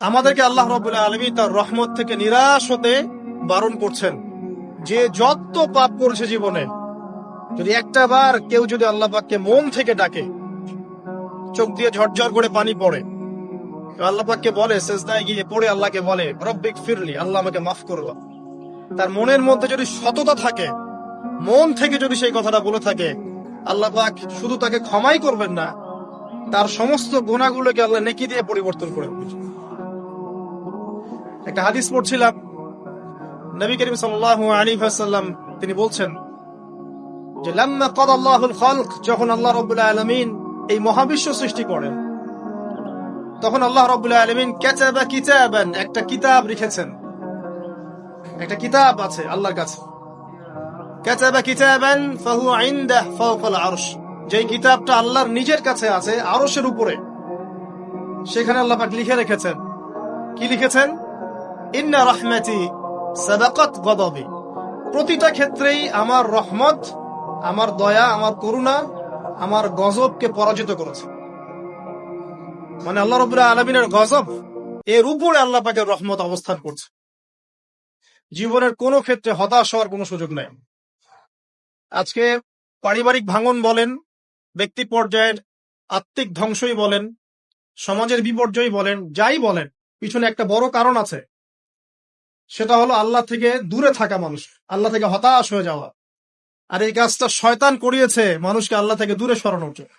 আমাদেরকে আল্লাহ রাব্বুল আলামিন তার রহমত থেকে নিরাশ হতে বারণ করছেন। যে যত পাপ করেছে জীবনে, যদি একটা বার কেউ যদি আল্লাহ পাককে মন থেকে ডাকে, চোখ দিয়ে ঝরঝর করে পানি পড়ে, আল্লাহ পাককে বলে, সেজদায় গিয়ে পড়ে আল্লাহকে বলে, রব্বিক ফিরলি, আল্লাহ আমাকে মাফ করো, তার মনের মধ্যে যদি সততা থাকে, মন থেকে যদি সেই কথাটা বলে থাকে, আল্লাহ পাক শুধু তাকে ক্ষমাই করবেন না, তার সমস্ত গুনাহগুলোকে আল্লাহ নেকি দিয়ে পরিবর্তন করে দেবেন। একটা হাদিস পড়ছিলাম, নবী করিম সাল্লাল্লাহু আলাইহি ওয়াসাল্লাম তিনি বলছেন যে লাম্মা কাদাল্লাহুল খালক, যখন আল্লাহ রাব্বুল আলামিন এই মহাবিশ্ব সৃষ্টি করেন, তখন আল্লাহ রাব্বুল আলামিন কাতাবা কিতাবান, একটা কিতাব লিখেছেন। একটা কিতাব আছে আল্লাহর কাছে, কাতাবা কিতাবান ফাহুয়া ইনদাহু ফাওকাল আরশ, যেই কিতাবটা আল্লাহর নিজের কাছে আছে আরশের উপরে। সেখানে আল্লাহ পাক লিখে রেখেছেন, কি লিখেছেন? ইন্না রাহমাতি সাবাকাত গদাবি, প্রতিটা ক্ষেত্রেই আমার রহমত, আমার দয়া, আমার করুণা আমার গজবকে পরাজিত করেছে। মানে আল্লাহ রাব্বুল আলামিনের গজব এর উপরে আল্লাহ পাকের রহমত অবস্থান করছে। জীবনের কোনো ক্ষেত্রে হতাশ হওয়ার কোনো সুযোগ নাই। আজকে পারিবারিক ভাঙন বলেন, ব্যক্তি পর্যায়ের আত্মিক ধ্বংসই বলেন, সমাজের বিপর্যয় বলেন, যাই বলেন, পিছনে একটা বড় কারণ আছে। সেটা হলো আল্লাহ থেকে দূরে থাকা মানুষ, আল্লাহ থেকে হতাশ হয়ে যাওয়া। আর এই কাজটা শয়তান করিয়েছে মানুষকে আল্লাহ থেকে দূরে সরানোর জন্য।